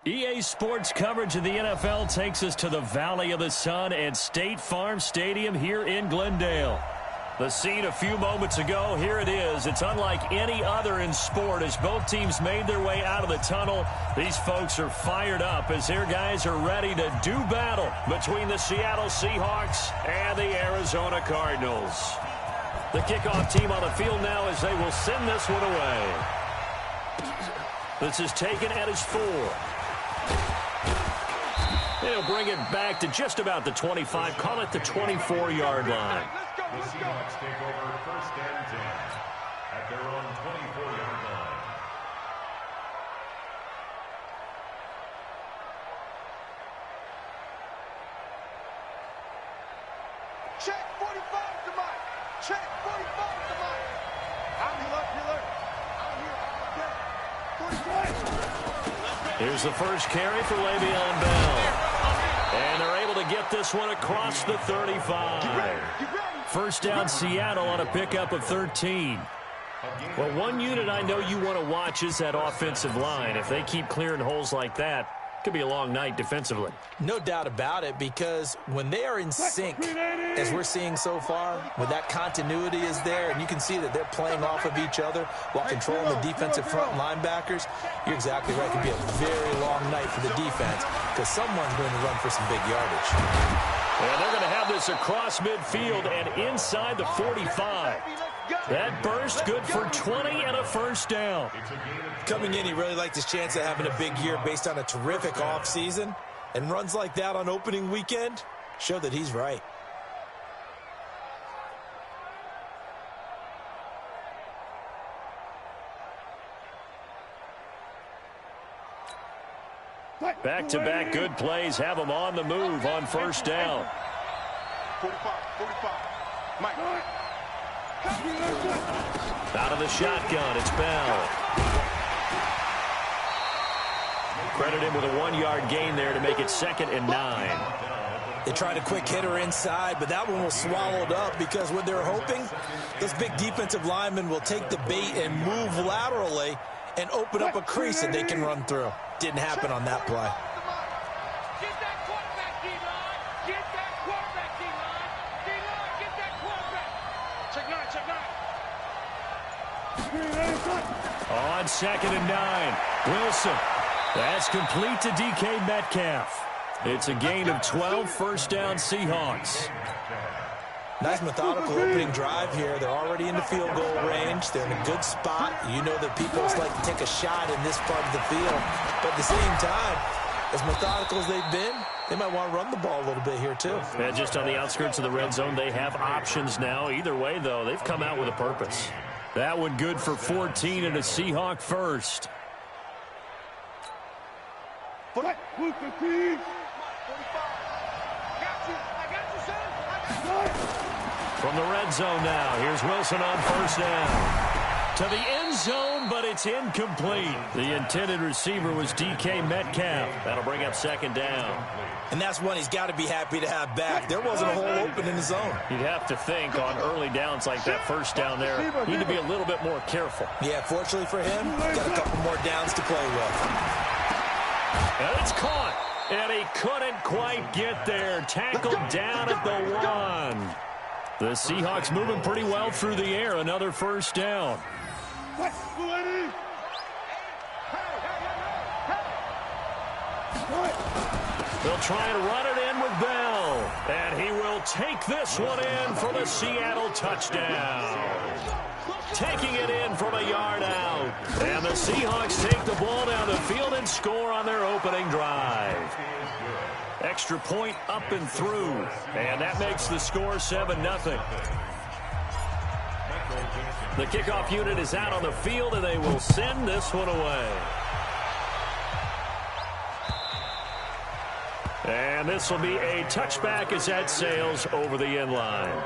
EA Sports coverage of the NFL takes us to the Valley of the Sun at State Farm Stadium here in Glendale. The scene a few moments ago, here it is. It's unlike any other in sport as both teams made their way out of the tunnel. These folks are fired up as their guys are ready to do battle between the Seattle Seahawks and the Arizona Cardinals. The kickoff team on the field now as they will send this one away. This is taken at his 4. They'll bring it back to just about the 25, call it the 24-yard line. The Seahawks take over 1st and 10 at their own 24-yard line. Check 45 to Mike. Check 45 to Mike. I'm here. Here's the first carry for Le'Veon Bell. And they're able to get this one across the 35. First down Seattle on a pickup of 13. Well, one unit I know you want to watch is that offensive line. If they keep clearing holes like that, it could be a long night defensively. No doubt about it, because when they are in sync, as we're seeing so far, when that continuity is there, and you can see that they're playing off of each other while controlling the defensive front linebackers, you're exactly right. It could be a very long night for the defense because someone's going to run for some big yardage. And they're going to have this across midfield and inside the 45. That burst good for 20 and a first down. Coming in, he really liked his chance of having a big year based on a terrific offseason. And runs like that on opening weekend show that he's right. Back-to-back good plays have them on the move on first down. 45. Mike. Out of the shotgun, it's Bell. Credit him with a 1-yard gain there to make it 2nd and 9. They tried a quick hitter inside, but that one was swallowed up because what they're hoping, this big defensive lineman will take the bait and move laterally and open up a crease that they can run through. Didn't happen on that play. Get that quarterback, D-line. Get that quarterback, D-line. D-line, get that quarterback. Check 9. On 2nd and 9, Wilson. That's complete to DK Metcalf. It's a gain of 12, first down Seahawks. Nice methodical opening drive here. They're already in the field goal range. They're in a good spot. You know that people just like to take a shot in this part of the field. But at the same time, as methodical as they've been, they might want to run the ball a little bit here too. And just on the outskirts of the red zone, they have options now. Either way, though, they've come out with a purpose. That one good for 14 and a Seahawk first. From the red zone now, here's Wilson on first down. To the end zone, but it's incomplete. The intended receiver was DK Metcalf. That'll bring up 2nd down. And that's one he's got to be happy to have back. There wasn't a hole open in the zone. You'd have to think on early downs like that first down there, need to be a little bit more careful. Yeah, fortunately for him, got a couple more downs to play with. And it's caught. And he couldn't quite get there. Tackled down at the 1. The Seahawks moving pretty well through the air. Another first down. They'll try and run it in with Bell. And he will take this one in for the Seattle touchdown. Taking it in from a yard out. And the Seahawks take the ball down the field and score on their opening drive. Extra point up and through. And that makes the score 7-0. The kickoff unit is out on the field, and they will send this one away. And this will be a touchback as that sails over the end line.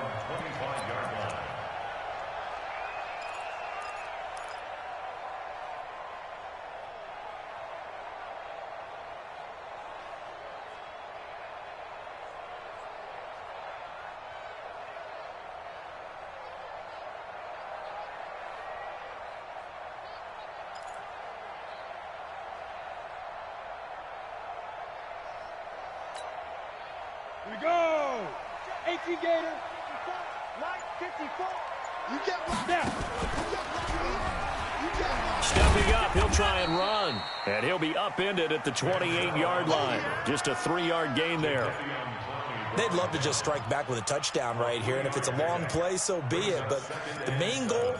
Here we go. 18 Gator. Light 54. You get right now. Stepping up, he'll try and run. And he'll be upended at the 28-yard line. Just a 3-yard gain there. They'd love to just strike back with a touchdown right here, and if it's a long play, so be it. But the main goal,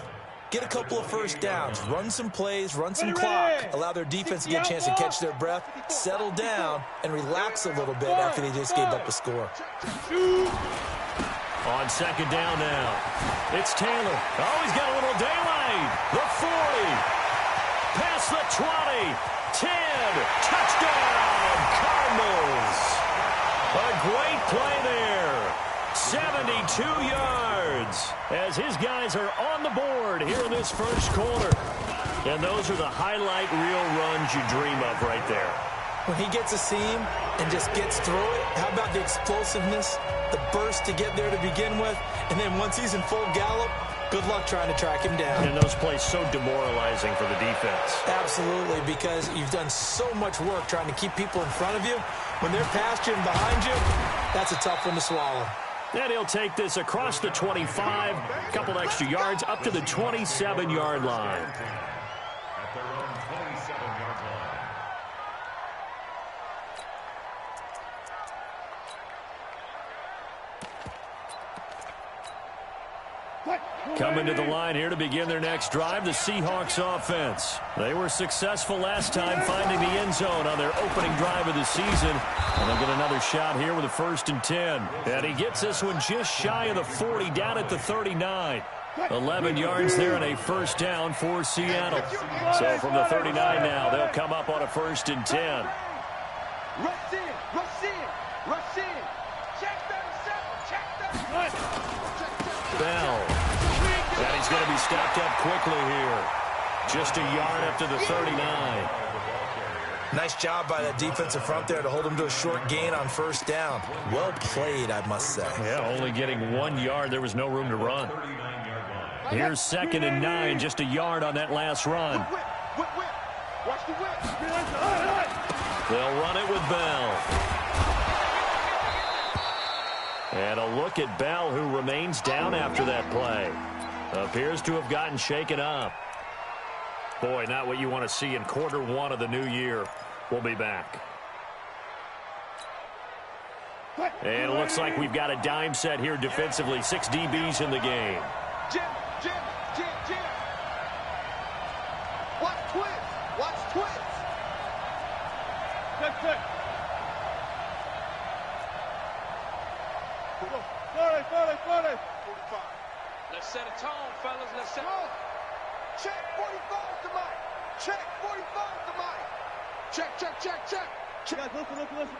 get a couple of first downs, run some plays, run some clock, allow their defense to get a chance to catch their breath, settle down, and relax a little bit after they just gave up a score. On second down now, it's Taylor. Oh, he's got a little daylight. The 40, past the 20, 10, touchdown, Cardinals. A great play there. 72 yards as his guys are on the board here in this first quarter. And those are the highlight reel runs you dream of right there. When he gets a seam and just gets through it, how about the explosiveness, the burst to get there to begin with, and then once he's in full gallop, good luck trying to track him down. And those plays so demoralizing for the defense. Absolutely, because you've done so much work trying to keep people in front of you. When they're past you and behind you, that's a tough one to swallow. And he'll take this across the 25, a couple extra yards, up to the 27-yard line. At their own 27-yard line. Coming to the line here to begin their next drive, the Seahawks offense. They were successful last time finding the end zone on their opening drive of the season. And they'll get another shot here with a 1st and 10. And he gets this one just shy of the 40, down at the 39. 11 yards there and a first down for Seattle. So from the 39 now, they'll come up on a 1st and 10. Rush in, rush in, rush in. Check 37, check 37. Bell. And he's going to be stopped up quickly here. Just a yard up to the 39. Nice job by that defensive front there to hold him to a short gain on first down. Well played, I must say. Yeah, only getting 1 yard. There was no room to run. Here's 2nd and 9, just a yard on that last run. Whip. Watch the whip. They'll run it with Bell. And a look at Bell, who remains down after that play. Appears to have gotten shaken up. Boy, not what you want to see in quarter one of the new year. We'll be back. And it looks like we've got a dime set here defensively. 6 DBs in the game. Jim. Watch twist. Check. 40. 45. Let's set a tone, fellas. Let's set it. Check 45 to Mike. Check 45 to Mike. Check. Guys, listen.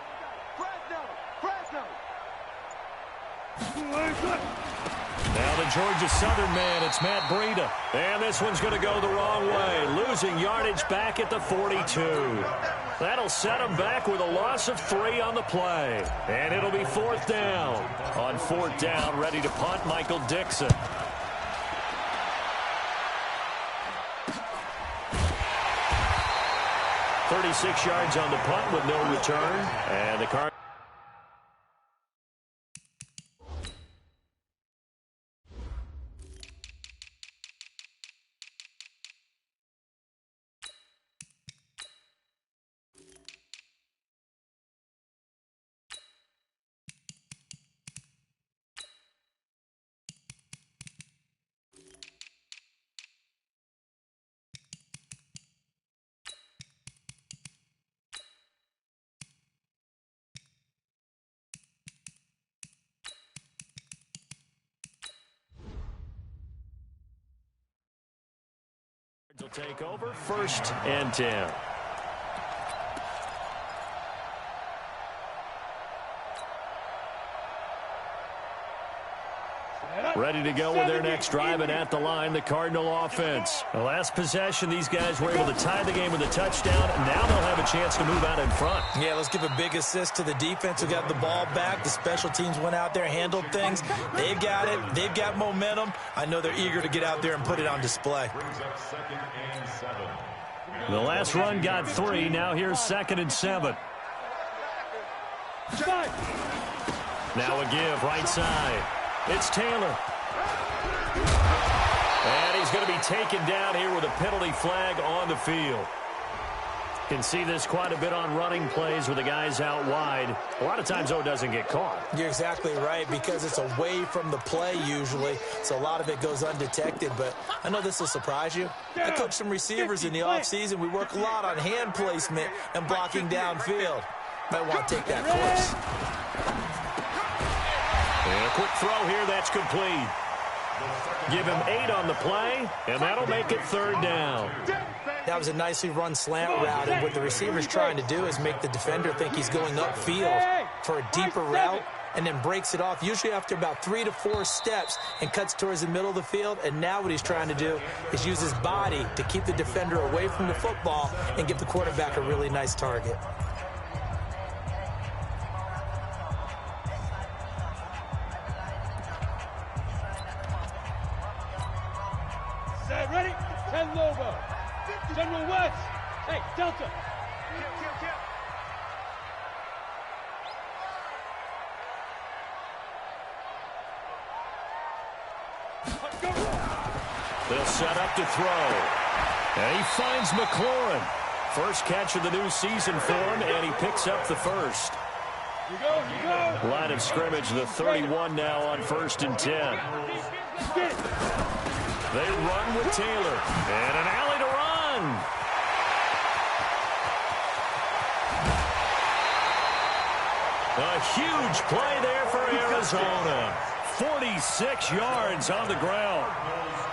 Fresno. Now the Georgia Southern man, it's Matt Breida. And this one's going to go the wrong way. Losing yardage back at the 42. That'll set him back with a loss of 3 on the play. And it'll be 4th down. On 4th down, ready to punt, Michael Dixon. .36 yards on the punt with no return. And the Cardinals. Will take over 1st and 10. Ready to go with their next drive, and at the line, the Cardinal offense. The last possession, these guys were able to tie the game with a touchdown, and now they'll have a chance to move out in front. Yeah, let's give a big assist to the defense who got the ball back. The special teams went out there, handled things. They've got it. They've got momentum. I know they're eager to get out there and put it on display. The last run got 3. Now here's 2nd and 7. Now a give right side. It's Taylor. And he's going to be taken down here with a penalty flag on the field. Can see this quite a bit on running plays with the guys out wide. A lot of times, though, it doesn't get caught. You're exactly right, because it's away from the play usually, so a lot of it goes undetected. But I know this will surprise you. I coach some receivers in the offseason. We work a lot on hand placement and blocking downfield. Might want to take that course. And a quick throw here, that's complete. Give him 8 on the play, and that'll make it 3rd down. That was a nicely run slant route, and what the receiver's trying to do is make the defender think he's going upfield for a deeper route, and then breaks it off, usually after about 3 to 4 steps, and cuts towards the middle of the field. And now what he's trying to do is use his body to keep the defender away from the football and give the quarterback a really nice target. Ready? 10 logo. General West. Hey, Delta. They'll set up to throw. And he finds McLaurin. First catch of the new season for him, and he picks up the first. You go. Line of scrimmage, the 31 now on 1st and 10. They run with Taylor. And an alley to run. A huge play there for Arizona. 46 yards on the ground.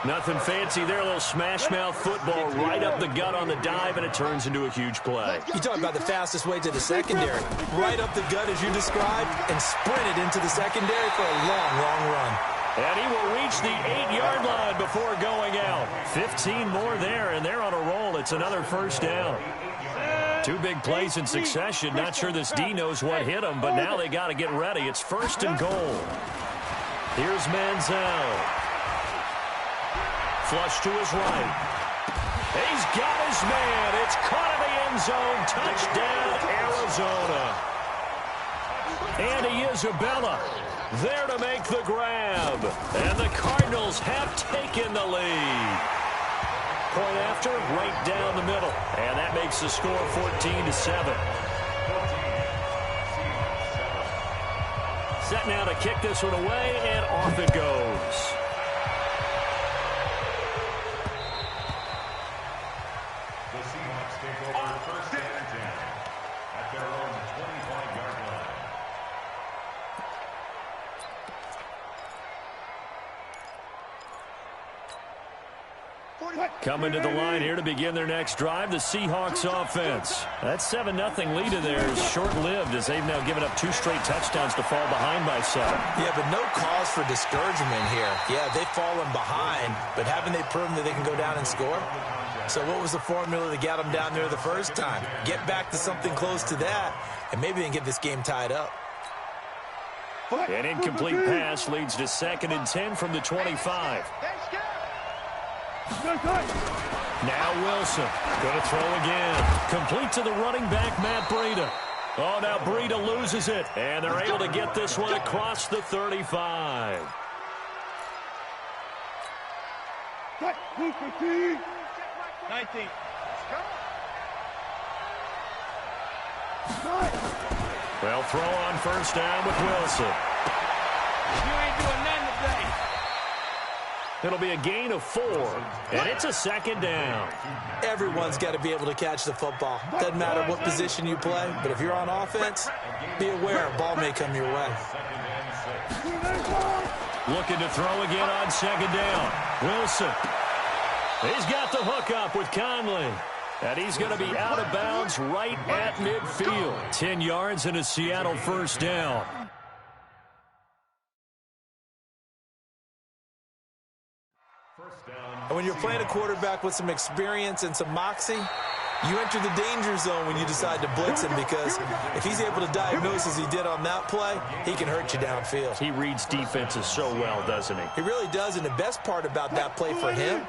Nothing fancy there. A little smash-mouth football right up the gut on the dive, and it turns into a huge play. You talk about the fastest way to the secondary. Right up the gut, as you described, and sprinted into the secondary for a long, long run. And he will reach the 8-yard line before going out. 15 more there, and they're on a roll. It's another 1st down. 2 big plays in succession. Not sure this D knows what hit him, but now they got to get ready. It's 1st and goal. Here's Manziel. Flush to his right. He's got his man. It's caught in the end zone. Touchdown, Arizona. Andy Isabella there to make the grab. And the Cardinals have taken the lead. Point after, right down the middle. And that makes the score 14-7. Set now to kick this one away, and off it goes. The Seahawks take over 1st and 10 at their own 25-yard line. Coming to the line here to begin their next drive, the Seahawks offense. That 7-0 lead of theirs is short-lived, as they've now given up 2 straight touchdowns to fall behind by 7. Yeah, but no cause for discouragement here. Yeah, they've fallen behind, but haven't they proven that they can go down and score? So what was the formula that got them down there the first time? Get back to something close to that, and maybe they can get this game tied up. An incomplete pass leads to 2nd and 10 from the 25. Now Wilson, going to throw again. Complete to the running back, Matt Breida. Oh, now Breida loses it, and they're able to get this one across the 35. 19. Well, throw on 1st down with Wilson. You ain't doing nothing today. It'll be a gain of 4, and it's a 2nd down. Everyone's got to be able to catch the football. Doesn't matter what position you play, but if you're on offense, be aware a ball may come your way. Looking to throw again on 2nd down. Wilson. He's got the hook up with Conley. And he's going to be out of bounds right at midfield. 10 yards and a Seattle 1st down. And when you're playing a quarterback with some experience and some moxie, you enter the danger zone when you decide to blitz him, because if he's able to diagnose as he did on that play, he can hurt you downfield. He reads defenses so well, doesn't he? He really does, and the best part about that play for him,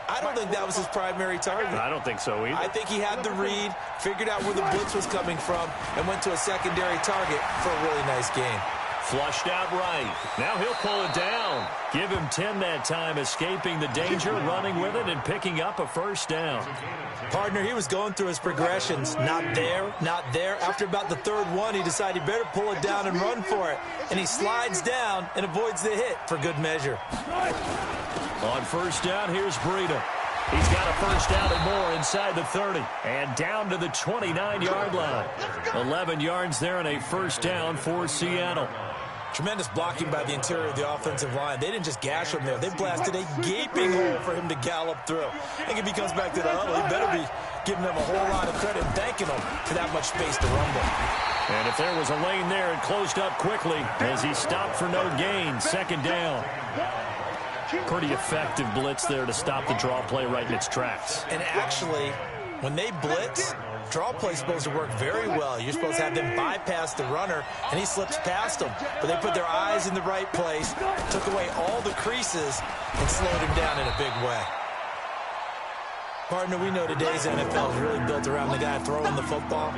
I don't think that was his primary target. I don't think so either. I think he had the read, figured out where the blitz was coming from, and went to a secondary target for a really nice gain. Flushed out right. Now he'll pull it down. Give him 10 that time, escaping the danger, running with it, and picking up a first down. Partner, he was going through his progressions. Not there, not there. After about the third one, he decided he better pull it down and run for it. And he slides down and avoids the hit for good measure. On first down, here's Breida. He's got a first down and more inside the 30. And down to the 29-yard line. 11 yards there and a first down for Seattle. Tremendous blocking by the interior of the offensive line. They didn't just gash him there. They blasted a gaping hole for him to gallop through. I think if he comes back to the huddle, he better be giving them a whole lot of credit and thanking them for that much space to rumble. And if there was a lane there, it closed up quickly as he stopped for no gain. Second down. Pretty effective blitz there to stop the draw play right in its tracks. And actually, when they blitz, draw play is supposed to work very well. You're supposed to have them bypass the runner, and he slips past them. But they put their eyes in the right place, took away all the creases, and slowed him down in a big way. Partner, we know today's NFL is really built around the guy throwing the football.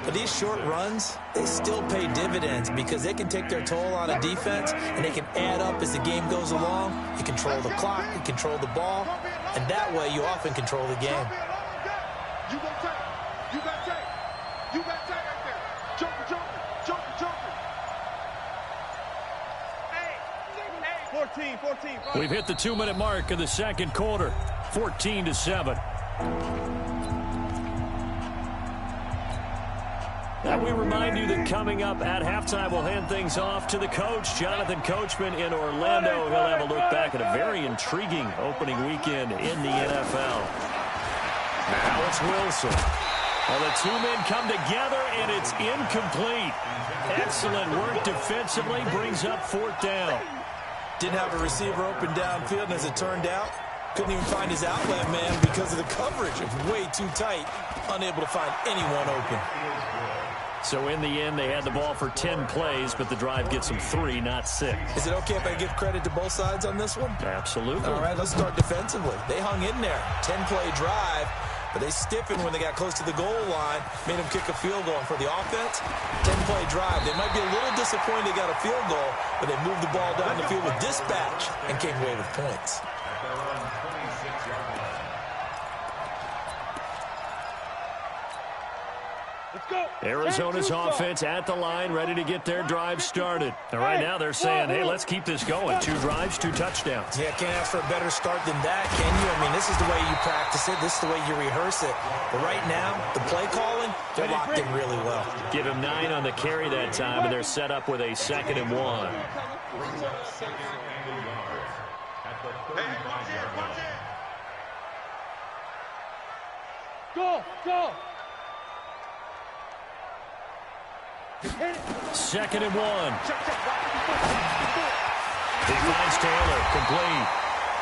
But these short runs, they still pay dividends because they can take their toll on a defense, and they can add up as the game goes along. You control the clock, you control the ball, and that way you often control the game. You got take. You got take. You got take right there. Joker. 14. We've hit the 2-minute mark of the second quarter. 14-7. And we remind you that coming up at halftime, we'll hand things off to the coach, Jonathan Coachman in Orlando. He'll have a look back at a very intriguing opening weekend in the NFL. Now it's Wilson. Well, the two men come together, and it's incomplete. Excellent work defensively, brings up fourth down. Didn't have a receiver open downfield, and as it turned out, couldn't even find his outlet man because of the coverage. It was way too tight, unable to find anyone open. So in the end, they had the ball for 10 plays, but the drive gets them 3, not 6. Is it okay if I give credit to both sides on this one? Absolutely. All right, let's start defensively. They hung in there. 10-play drive, but they stiffened when they got close to the goal line, made them kick a field goal. And for the offense, 10-play drive. They might be a little disappointed they got a field goal, but they moved the ball down the field with dispatch and came away with points. Arizona's offense at the line, ready to get their drive started. And right now they're saying, hey, let's keep this going. 2 drives, 2 touchdowns. Yeah, can't ask for a better start than that, can you? I mean, this is the way you practice it. This is the way you rehearse it. But right now, the play calling, they're locked in really well. Give him 9 on the carry that time, and they're set up with a 2nd and 1. Go. 2nd and 1. He finds Taylor, complete.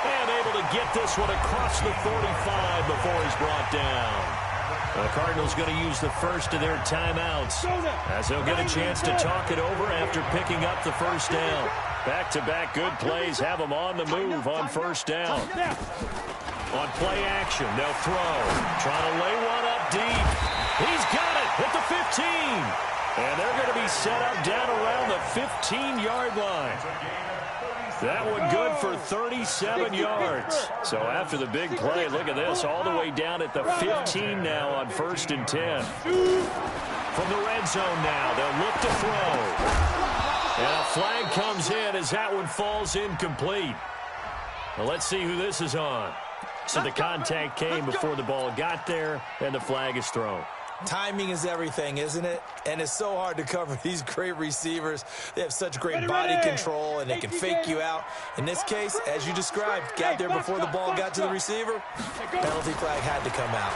And able to get this one across the 45 before he's brought down. The Cardinals going to use the first of their timeouts as they'll get a chance to talk it over after picking up the first down. Back-to-back good plays have them on the move on first down. On play action, they'll throw. Trying to lay one up deep. He's got it at the 15. And they're going to be set up down around the 15-yard line. That one good for 37 yards. So after the big play, look at this, all the way down at the 15 now on 1st and 10. From the red zone now, they'll look to throw. And a flag comes in as that one falls incomplete. Well, let's see who this is on. So the contact came before the ball got there, and the flag is thrown. Timing is everything, isn't it? And it's so hard to cover these great receivers. They have such great body control, and they can fake you out. In this case, as you described, got there before the ball got to the receiver. Penalty flag had to come out.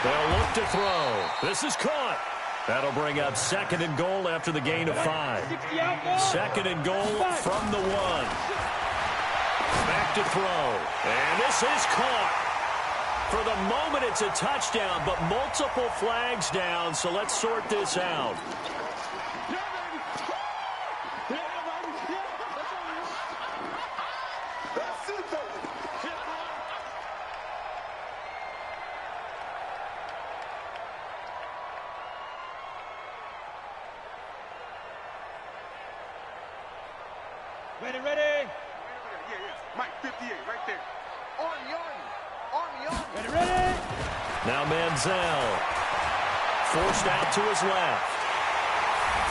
They'll look to throw. This is caught. That'll bring up 2nd and goal after the gain of 5. 2nd and goal from the 1. Back to throw. And this is caught. For the moment, it's a touchdown, but multiple flags down, so let's sort this out. Ready, ready. Yeah. Mike, 58, right there. Army. Ready, ready. Now Manziel. Forced out to his left.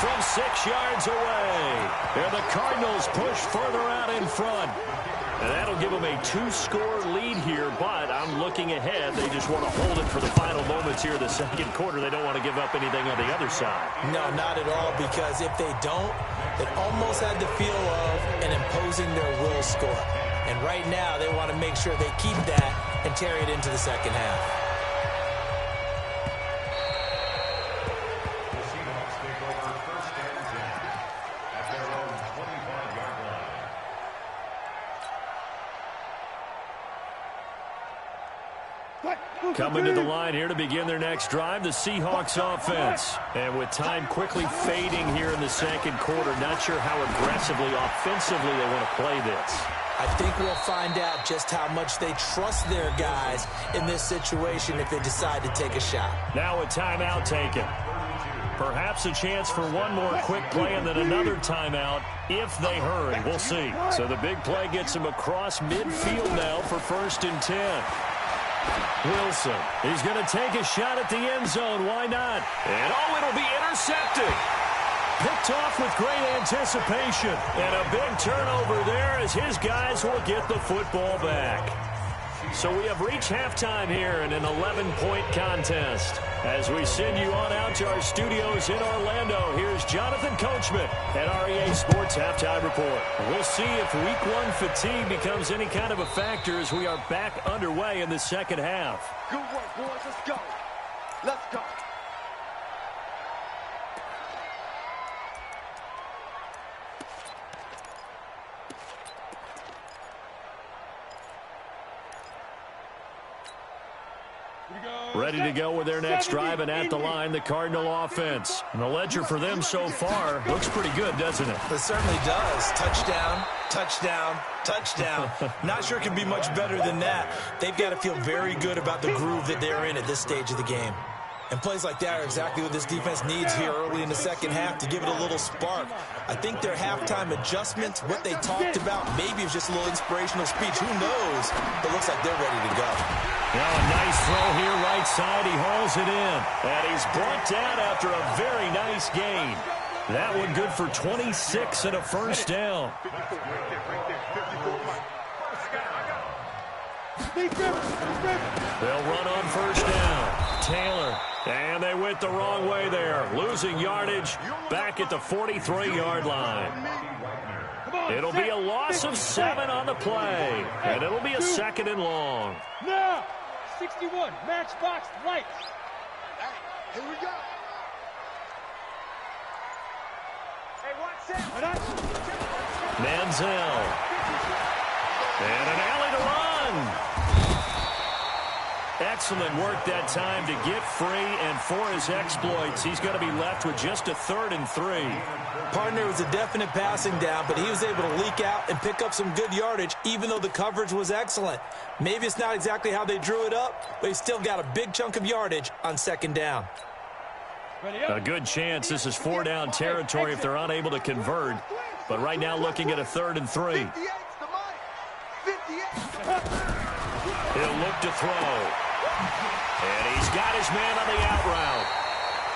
From 6 yards away. And the Cardinals push further out in front. And that'll give them a 2-score lead here, but I'm looking ahead. They just want to hold it for the final moments here in the second quarter. They don't want to give up anything on the other side. No, not at all, because if they don't, it almost had the feel of an imposing their will score. And right now, they want to make sure they keep that and carry it into the second half. The Seahawks take over first and 10 at their own 25-yard line. Coming to the line here to begin their next drive, the Seahawks offense. And with time quickly fading here in the second quarter, not sure how aggressively, offensively they want to play this. I think we'll find out just how much they trust their guys in this situation if they decide to take a shot. Now a timeout taken. Perhaps a chance for one more quick play and then another timeout if they hurry. We'll see. So the big play gets him across midfield now for 1st and 10. Wilson, he's going to take a shot at the end zone. Why not? And it'll be intercepted. Picked off with great anticipation. And a big turnover there as his guys will get the football back. So we have reached halftime here in an 11-point contest. As we send you on out to our studios in Orlando, here's Jonathan Coachman at REA Sports Halftime Report. We'll see if Week 1 fatigue becomes any kind of a factor as we are back underway in the second half. Good work, boys. Let's go. Let's go. Ready to go with their next drive, and at the line, the Cardinal offense. And the ledger for them so far looks pretty good, doesn't it? It certainly does. Touchdown, touchdown, touchdown. Not sure it can be much better than that. They've got to feel very good about the groove that they're in at this stage of the game. And plays like that are exactly what this defense needs here early in the second half to give it a little spark. I think their halftime adjustments, what they talked about, maybe it was just a little inspirational speech. Who knows? But it looks like they're ready to go. Now a nice throw here right side. He hauls it in. And he's brought down after a very nice gain. That one good for 26 and a first down. They'll run on first down. Taylor. And they went the wrong way there. Losing yardage back at the 43-yard line. It'll be a loss of 7 on the play. And it'll be a 2nd and long. Now, 61, matchbox lights. Here we go. Hey, what's that? Manziel. And an alley to run. Excellent work that time to get free, and for his exploits, he's going to be left with just a 3rd and 3. Partner was a definite passing down, but he was able to leak out and pick up some good yardage, even though the coverage was excellent. Maybe it's not exactly how they drew it up, but he still got a big chunk of yardage on 2nd down. A good chance this is 4-down territory if they're unable to convert, but right now looking at a 3rd and 3. He'll look to throw. And he's got his man on the out route.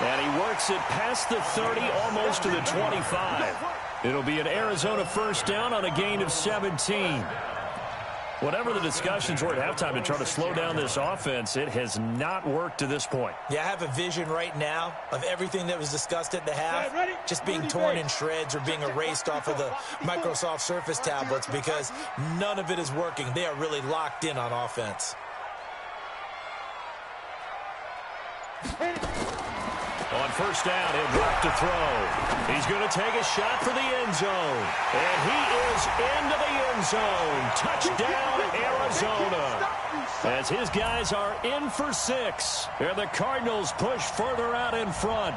And he works it past the 30, almost to the 25. It'll be an Arizona first down on a gain of 17. Whatever the discussions were at halftime to try to slow down this offense, it has not worked to this point. Yeah, I have a vision right now of everything that was discussed at the half just being torn in shreds or being erased off of the Microsoft Surface tablets because none of it is working. They are really locked in on offense. On first down, he'll drop to throw. He's going to take a shot for the end zone. And he is into the end zone. Touchdown, Arizona. As his guys are in for 6. And the Cardinals push further out in front.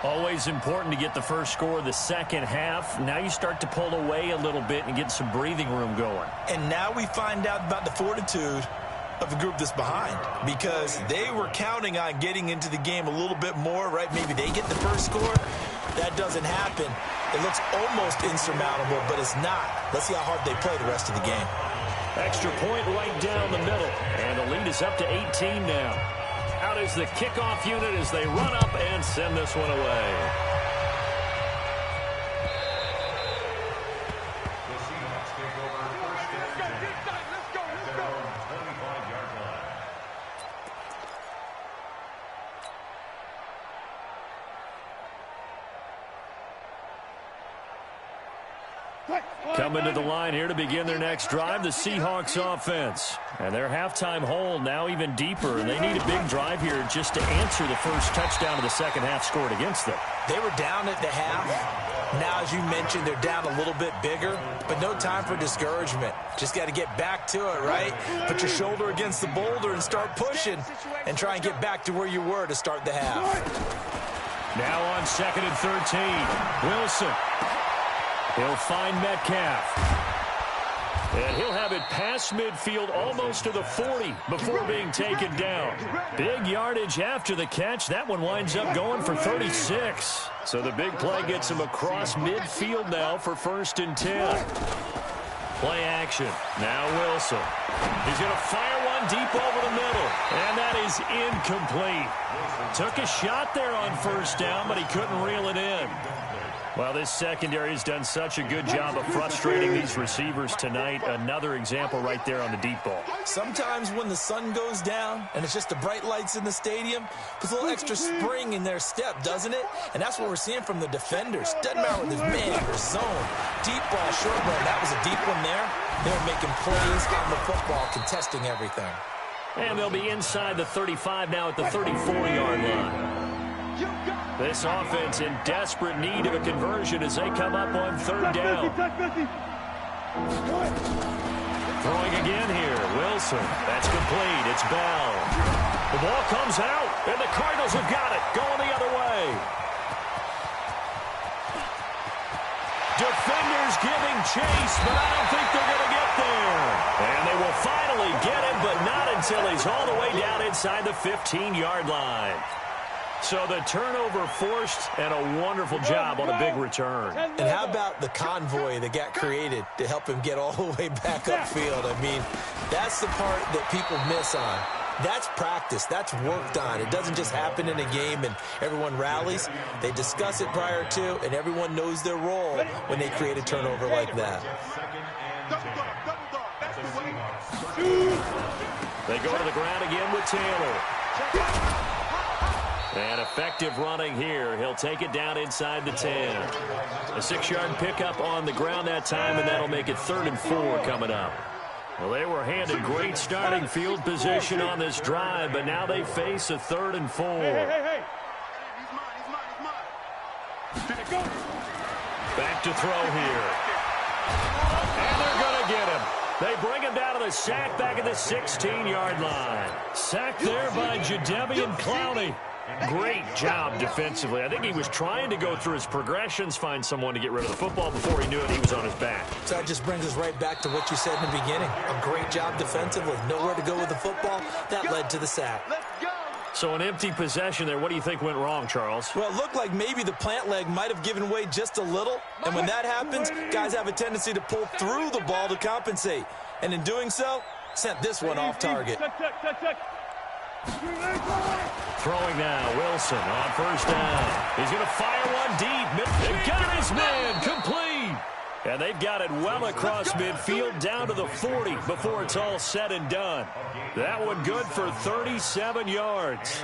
Always important to get the first score of the second half. Now you start to pull away a little bit and get some breathing room going. And now we find out about the fortitude of a group that's behind, because they were counting on getting into the game a little bit more, right? Maybe they get the first score. That doesn't happen. It looks almost insurmountable, but it's not. Let's see how hard they play the rest of the game. Extra point right down the middle. And the lead is up to 18 now. Out is the kickoff unit as they run up and send this one away. The Seahawks take over first and 10 at their own 25-yard line. Coming to the line here to begin their next drive, the Seahawks offense. And their halftime hole now even deeper, and they need a big drive here just to answer the first touchdown of the second half scored against them. They were down at the half. Now, as you mentioned, they're down a little bit bigger, but no time for discouragement. Just got to get back to it, right? Put your shoulder against the boulder and start pushing and try and get back to where you were to start the half. Now on 2nd and 13, Wilson. He'll find Metcalf. And he'll have it past midfield almost to the 40 before being taken down. Big yardage after the catch. That one winds up going for 36. So the big play gets him across midfield now for 1st and 10. Play action. Now Wilson. He's going to fire one deep over the middle. And that is incomplete. Took a shot there on 1st down, but he couldn't reel it in. Well, this secondary has done such a good job of frustrating these receivers tonight. Another example right there on the deep ball. Sometimes when the sun goes down and it's just the bright lights in the stadium, puts a little extra spring in their step, doesn't it? And that's what we're seeing from the defenders. Doesn't matter whether it's man or zone. Deep ball, short run. That was a deep one there. They were making plays on the football, contesting everything. And they'll be inside the 35 now at the 34-yard line. This offense in desperate need of a conversion as they come up on 3rd down. Throwing again here, Wilson. That's complete. It's Bell. The ball comes out, and the Cardinals have got it. Going the other way. Defenders giving chase, but I don't think they're going to get there. And they will finally get him, but not until he's all the way down inside the 15-yard line. So the turnover forced, and a wonderful job on a big return. And how about the convoy that got created to help him get all the way back upfield? I mean, that's the part that people miss on. That's practice. That's worked on. It doesn't just happen in a game and everyone rallies. They discuss it prior to, and everyone knows their role when they create a turnover like that. They go to the ground again with Taylor. And effective running here. He'll take it down inside the 10. A 6-yard pickup on the ground that time, and that'll make it 3rd and 4 coming up. Well, they were handed great starting field position on this drive, but now they face a 3rd and 4. Hey. Back to throw here. And they're going to get him. They bring him down to the sack back at the 16-yard line. Sacked there by Jadeveon Clowney. Great job defensively. I think he was trying to go through his progressions, find someone to get rid of the football. Before he knew it, he was on his back. So that just brings us right back to what you said in the beginning. A great job defensively. Nowhere to go with the football. That led to the sack. So an empty possession there. What do you think went wrong, Charles? Well, it looked like maybe the plant leg might have given way just a little. And when that happens, guys have a tendency to pull through the ball to compensate. And in doing so, sent this one off target. Throwing now, Wilson on 1st down. He's going to fire one deep. They've got his man complete. And they've got it well across midfield down to the 40 before it's all said and done. That one good for 37 yards.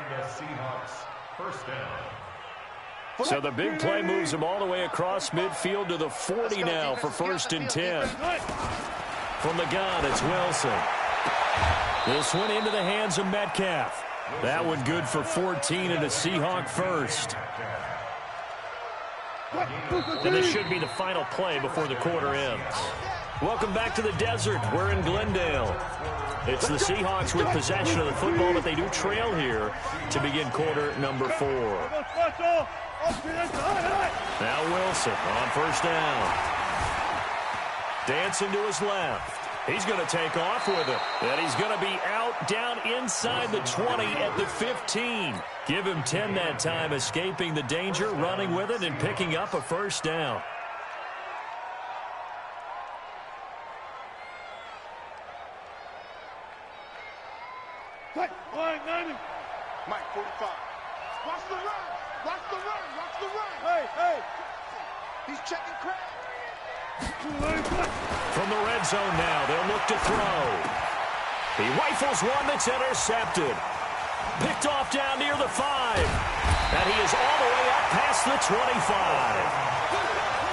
So the big play moves him all the way across midfield to the 40 now for 1st and 10. From the gun, it's Wilson. This one into the hands of Metcalf. That one good for 14 and a Seahawk first. And this should be the final play before the quarter ends. Welcome back to the desert. We're in Glendale. It's the Seahawks with possession of the football, but they do trail here to begin quarter number 4. Now Wilson on 1st down. Dancing to his left. He's going to take off with it. And he's going to be out down inside the 20 at the 15. Give him 10 that time, escaping the danger, running with it, and picking up a 1st down. Mike, 45. Watch the run. Watch the run. Watch the run. Hey. He's checking crap. From the red zone now, they'll look to throw. He rifles one that's intercepted. Picked off down near the 5. And he is all the way up past the 25.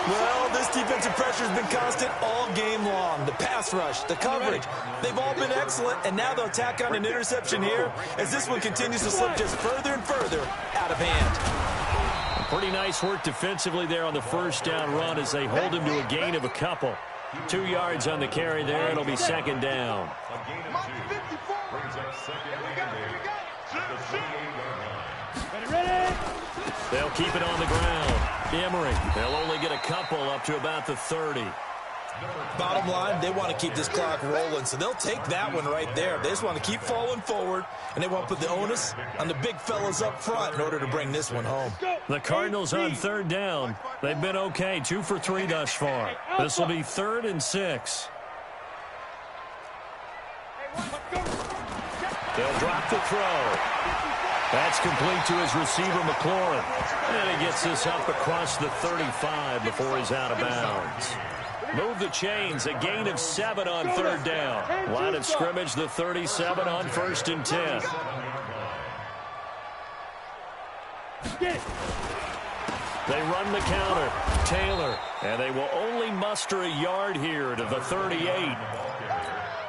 Well, this defensive pressure has been constant all game long. The pass rush, the coverage, they've all been excellent, and now they'll tack on an interception here as this one continues to slip just further and further out of hand. Pretty nice work defensively there on the first down run as they hold him to a gain of a couple. 2 yards on the carry there. It'll be second down. A gain of 2. Brings up second and 8. At the 28-yard line. They'll keep it on the ground. Emery, they'll only get a couple up to about the 30. Bottom line, they want to keep this clock rolling, so they'll take that one right there. They just want to keep falling forward, and they want to put the onus on the big fellas up front in order to bring this one home. The Cardinals on third down. They've been okay, 2 for 3 thus far. This will be 3rd and 6. They'll drop the throw. That's complete to his receiver, McLaurin. And he gets this up across the 35 before he's out of bounds. Move the chains, a gain of 7 on third down. Line of scrimmage, the 37 on 1st and 10. They run the counter. Taylor, and they will only muster a yard here to the 38.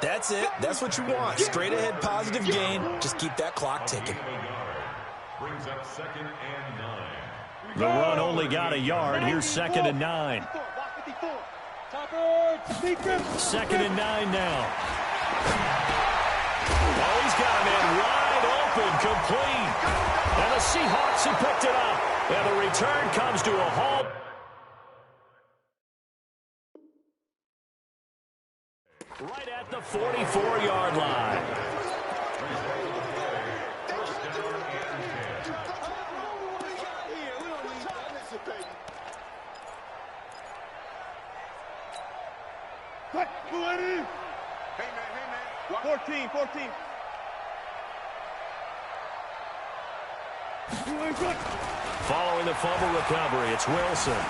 That's it. That's what you want. Straight ahead positive gain. Just keep that clock ticking. Brings up second and 9. The run only got a yard. Here's 2nd and 9. 2nd and 9 now. Oh, he's got a man wide open, complete. And the Seahawks have picked it up. And the return comes to a halt. Right at the 44-yard line. Hey, man. 14. Following the fumble recovery, it's Wilson.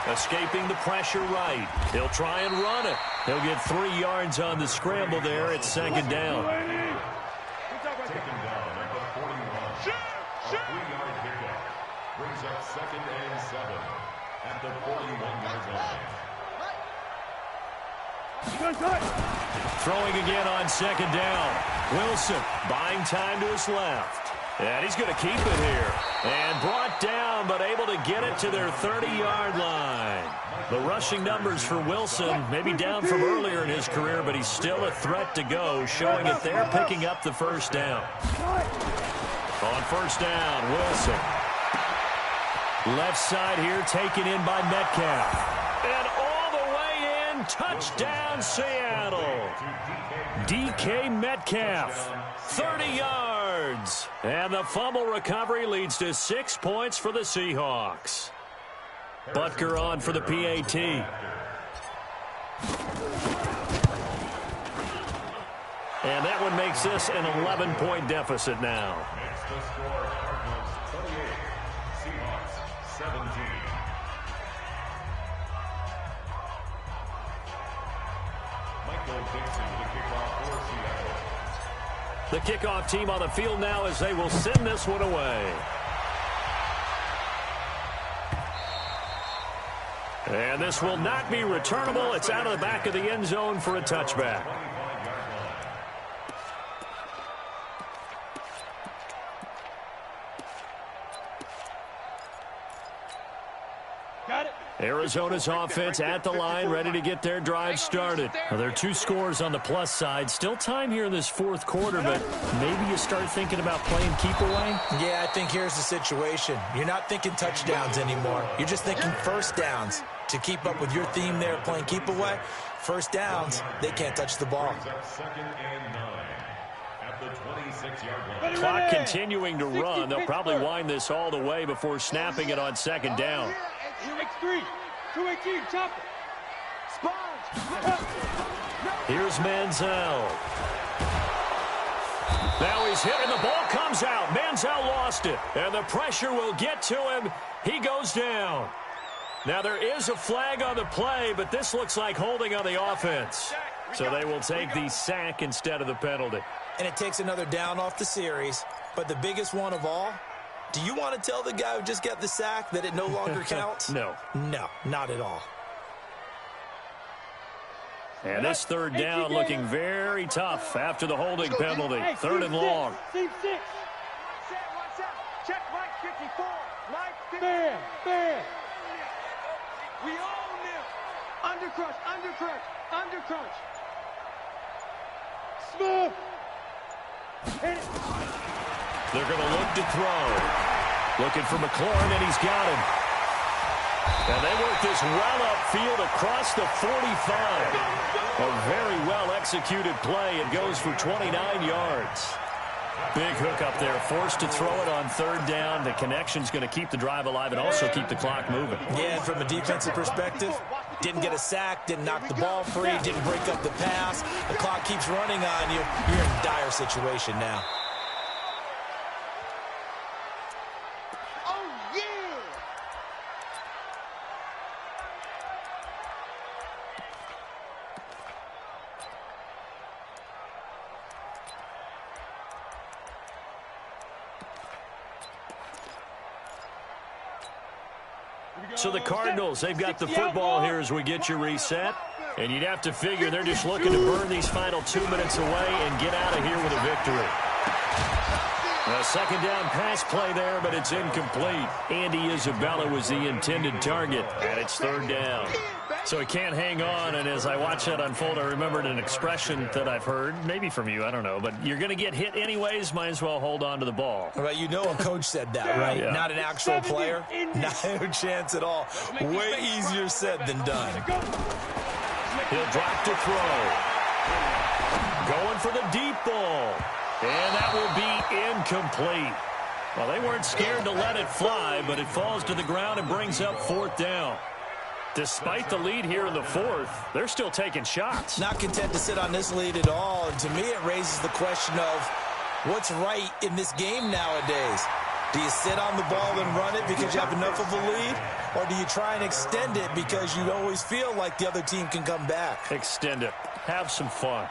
Escaping the pressure right. He'll try and run it. He'll get 3 yards on the scramble there. It's 2nd down. Taken down at the 41. A 3-yard pickup. Brings up 2nd and 7 at the 41-yard line. Throwing again on 2nd down. Wilson buying time to his left. And he's going to keep it here. And brought down, but able to get it to their 30-yard line. The rushing numbers for Wilson, maybe down from earlier in his career, but he's still a threat to go, showing that they're picking up the first down. On first down, Wilson. Left side here taken in by Metcalf. And all the way in, touchdown Seattle. DK Metcalf, 30 yards. And the fumble recovery leads to 6 points for the Seahawks. Butker on for the PAT. And that one makes this an 11-point deficit now. Makes the score Cardinals 28, Seahawks 17. Michael Dixon with the kickoff for Seattle. The kickoff team on the field now as they will send this one away. And this will not be returnable. It's out of the back of the end zone for a touchback. Arizona's offense at the line, ready to get their drive started. Well, there are 2 scores on the plus side. Still time here in this 4th quarter, but maybe you start thinking about playing keep away? Yeah, I think here's the situation. You're not thinking touchdowns anymore. You're just thinking first downs. To keep up with your theme there, playing keep away, first downs, they can't touch the ball. Second and 9 at the 26-yard line. Clock continuing to run. They'll probably wind this all the way before snapping it on 2nd down. X3, 218, chopper. Sponge. Here's Manziel. Now he's hit, and the ball comes out. Manziel lost it, and the pressure will get to him. He goes down. Now, there is a flag on the play, but this looks like holding on the offense. So they will take the sack instead of the penalty. And it takes another down off the series. But the biggest one of all, do you want to tell the guy who just got the sack that it no longer counts? No. No, not at all. And this third down looking very tough after the holding penalty. Third and long. Team 6. Watch out. Check Mike 54. Mike 54. Fair. We own them. Undercrunch, undercrunch, undercrunch. Smooth. Hit it. They're going to look to throw. Looking for McLaurin, and he's got him. And they work this well upfield across the 45. A very well-executed play. It goes for 29 yards. Big hook up there, forced to throw it on third down. The connection's going to keep the drive alive and also keep the clock moving. Yeah, and from a defensive perspective, didn't get a sack, didn't knock the ball free, didn't break up the pass. The clock keeps running on you. You're in a dire situation now. So the Cardinals, they've got the football here as we get you reset. And you'd have to figure they're just looking to burn these final 2 minutes away and get out of here with a victory. A second down pass play there, but it's incomplete. Andy Isabella was the intended target, and it's third down. So he can't hang on, and as I watch that unfold, I remembered an expression that I've heard, maybe from you, I don't know, but you're going to get hit anyways, might as well hold on to the ball. Right, you know a coach said that, right? Yeah. Not an actual player. No chance at all. Way easier said than done. He'll drop to throw. Going for the deep ball. And that will be incomplete. Well, they weren't scared to let it fly, but it falls to the ground and brings up fourth down. Despite the lead here in the fourth, they're still taking shots. Not content to sit on this lead at all. And to me, it raises the question of what's right in this game nowadays. Do you sit on the ball and run it because you have enough of a lead? Or do you try and extend it because you always feel like the other team can come back? Extend it. Have some fun.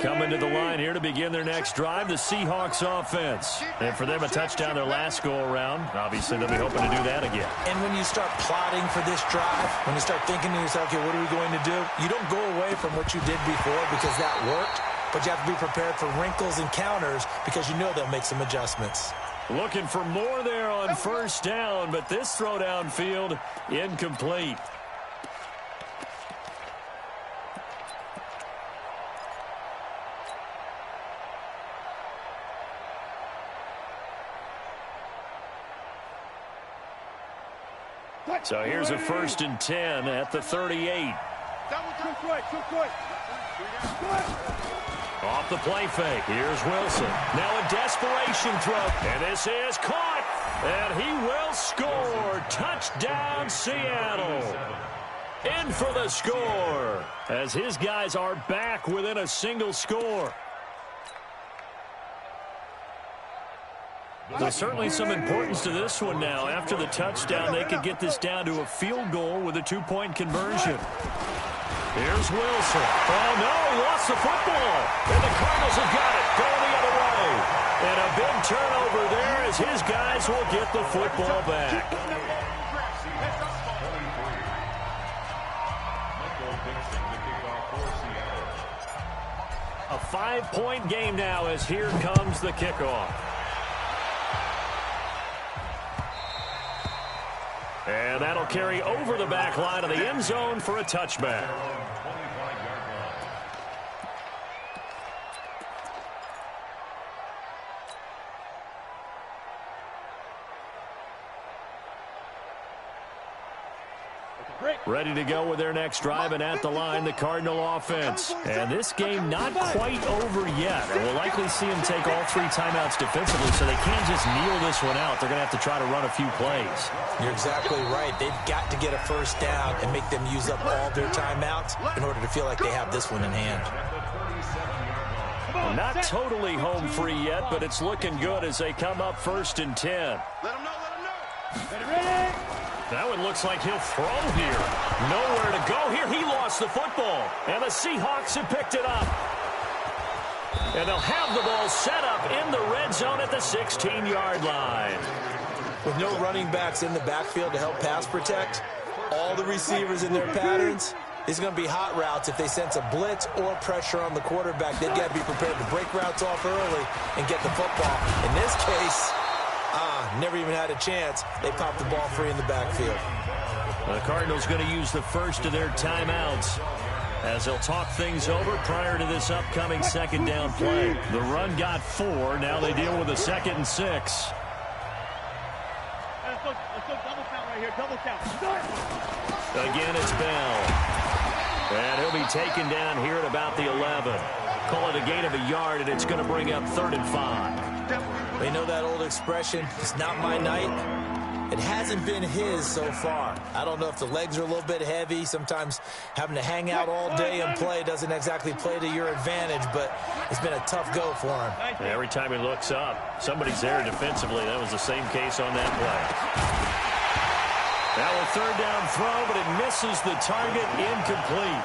Coming to the line here to begin their next drive, the Seahawks offense. And for them, a touchdown their last go-around. Obviously, they'll be hoping to do that again. And when you start plotting for this drive, when you start thinking to yourself, okay, what are we going to do? You don't go away from what you did before because that worked, but you have to be prepared for wrinkles and counters because you know they'll make some adjustments. Looking for more there on first down, but this throw downfield incomplete. So here's a 1st and 10 at the 38. Off the play fake. Here's Wilson. Now a desperation throw. And this is caught. And he will score. Touchdown, Seattle. In for the score. As his guys are back within a single score. There's certainly some importance to this one now. After the touchdown, they could get this down to a field goal with a 2-point conversion. Here's Wilson. Oh, no, he lost the football. And the Cardinals have got it, going the other way. And a big turnover there as his guys will get the football back. A 5-point game now as here comes the kickoff. And that'll carry over the back line of the end zone for a touchback. Ready to go with their next drive, and at the line, the Cardinal offense. And this game not quite over yet. And we'll likely see them take all 3 timeouts defensively, so they can't just kneel this one out. They're going to have to try to run a few plays. You're exactly right. They've got to get a first down and make them use up all their timeouts in order to feel like they have this one in hand. Not totally home free yet, but it's looking good as they come up 1st and 10. Let him know, let him know. Ready? That one looks like he'll throw here. Nowhere to go here. He lost the football. And the Seahawks have picked it up. And they'll have the ball set up in the red zone at the 16-yard line. With no running backs in the backfield to help pass protect, all the receivers in their patterns, it's going to be hot routes. If they sense a blitz or pressure on the quarterback, they've got to be prepared to break routes off early and get the football. In this case, never even had a chance. They popped the ball free in the backfield. The Cardinals going to use the first of their timeouts as they'll talk things over prior to this upcoming second down play. The run got 4. Now they deal with a 2nd and 6. Let's go double count right here, double count. Again, it's Bell. And he'll be taken down here at about the 11. Call it a gain of a yard, and it's going to bring up 3rd and 5. They know that old expression, it's not my night. It hasn't been his so far. I don't know if the legs are a little bit heavy. Sometimes having to hang out all day and play doesn't exactly play to your advantage, but it's been a tough go for him. Every time he looks up, somebody's there defensively. That was the same case on that play. Now a 3rd down throw, but it misses the target, incomplete.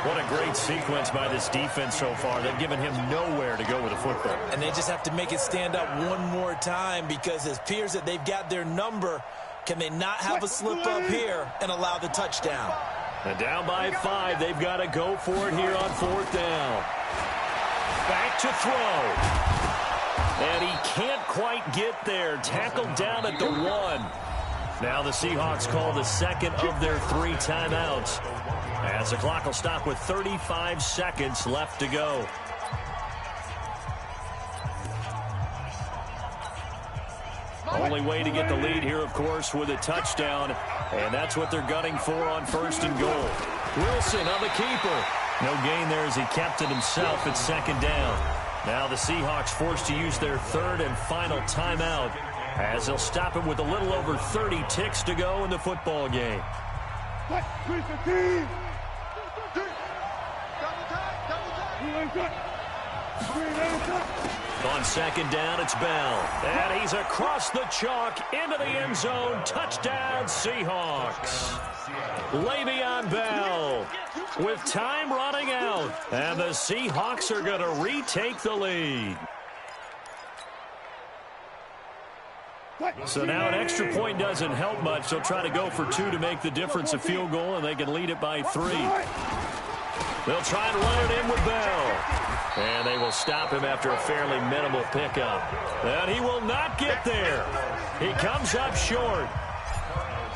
What a great sequence by this defense so far. They've given him nowhere to go with the football. And they just have to make it stand up one more time because it appears that they've got their number. Can they not have a slip up here and allow the touchdown? And down by 5, they've got to go for it here on 4th down. Back to throw. And he can't quite get there. Tackled down at the 1. Now the Seahawks call the 2nd of their 3 timeouts, as the clock will stop with 35 seconds left to go. Only way to get the lead here, of course, with a touchdown, and that's what they're gunning for on 1st and goal. Wilson on the keeper. No gain there as he kept it himself at 2nd down. Now the Seahawks forced to use their 3rd and final timeout, as they'll stop it with a little over 30 ticks to go in the football game. On 2nd down, it's Bell. And he's across the chalk into the end zone. Touchdown, Seahawks. Le'Veon Bell with time running out. And the Seahawks are going to retake the lead. So now an extra point doesn't help much. They'll try to go for 2 to make the difference a field goal, and they can lead it by 3. They'll try and run it in with Bell. And they will stop him after a fairly minimal pickup. And he will not get there. He comes up short.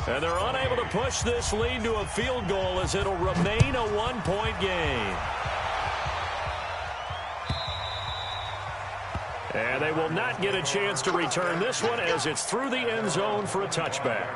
And they're unable to push this lead to a field goal as it'll remain a 1-point game. And they will not get a chance to return this one as it's through the end zone for a touchback.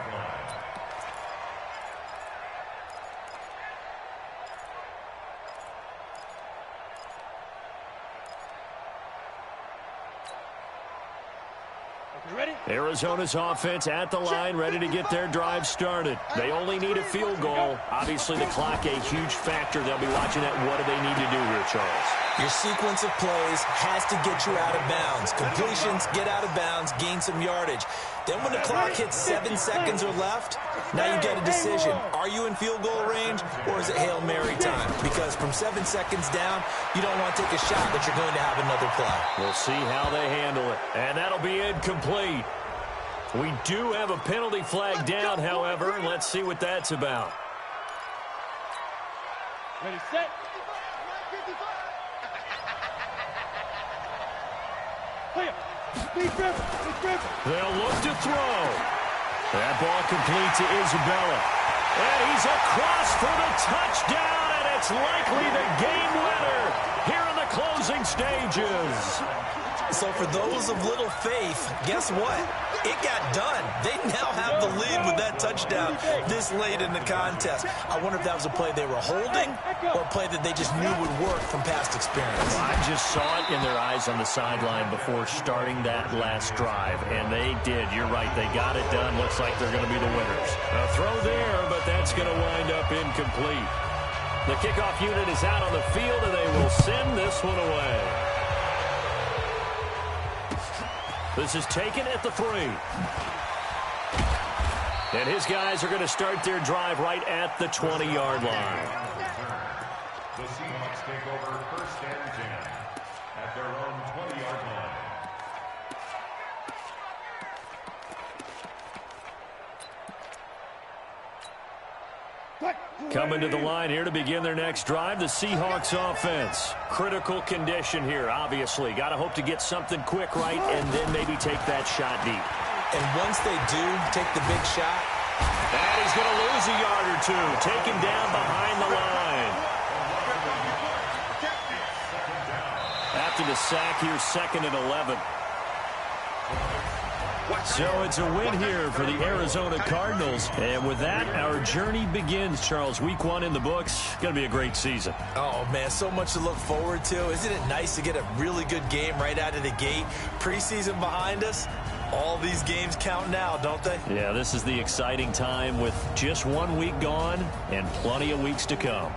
Arizona's offense at the line, ready to get their drive started. They only need a field goal. Obviously, the clock a huge factor. They'll be watching that. What do they need to do here, Charles? Your sequence of plays has to get you out of bounds. Completions, get out of bounds, gain some yardage. Then when the clock hits 7 seconds or left, now you've got a decision. Are you in field goal range, or is it Hail Mary time? Because from 7 seconds down, you don't want to take a shot that you're going to have another play. We'll see how they handle it. And that'll be incomplete. We do have a penalty flag down, however, and let's see what that's about. Ready, set. They'll look to throw. That ball complete to Isabella. And he's across for the touchdown, and it's likely the game winner here in the closing stages. So for those of little faith, guess what? It got done. They now have the lead with that touchdown this late in the contest. I wonder if that was a play they were holding or a play that they just knew would work from past experience. I just saw it in their eyes on the sideline before starting that last drive, and they did. You're right. They got it done. Looks like they're going to be the winners. A throw there, but that's going to wind up incomplete. The kickoff unit is out on the field, and they will send this one away. This is taken at the 3. And his guys are going to start their drive right at the 20-yard line. The Seahawks take over 1st and 10 at their own 20-yard line. Coming to the line here to begin their next drive, the Seahawks offense. Critical condition here, obviously. Got to hope to get something quick right and then maybe take that shot deep. And once they do take the big shot, and he's going to lose a yard or two. Taken down behind the line. After the sack here, 2nd and 11. So it's a win here for the Arizona Cardinals. And with that, our journey begins, Charles. Week 1 in the books. Going to be a great season. Oh, man, so much to look forward to. Isn't it nice to get a really good game right out of the gate? Preseason behind us. All these games count now, don't they? Yeah, this is the exciting time with just 1 week gone and plenty of weeks to come.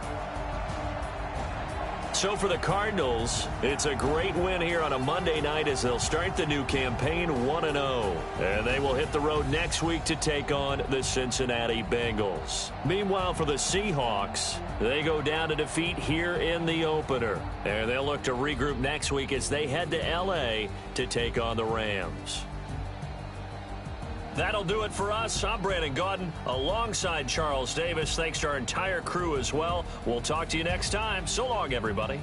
So for the Cardinals, it's a great win here on a Monday night as they'll start the new campaign 1-0. And they will hit the road next week to take on the Cincinnati Bengals. Meanwhile, for the Seahawks, they go down to defeat here in the opener. And they'll look to regroup next week as they head to L.A. to take on the Rams. That'll do it for us. I'm Brandon Gaudin alongside Charles Davis. Thanks to our entire crew as well. We'll talk to you next time. So long, everybody.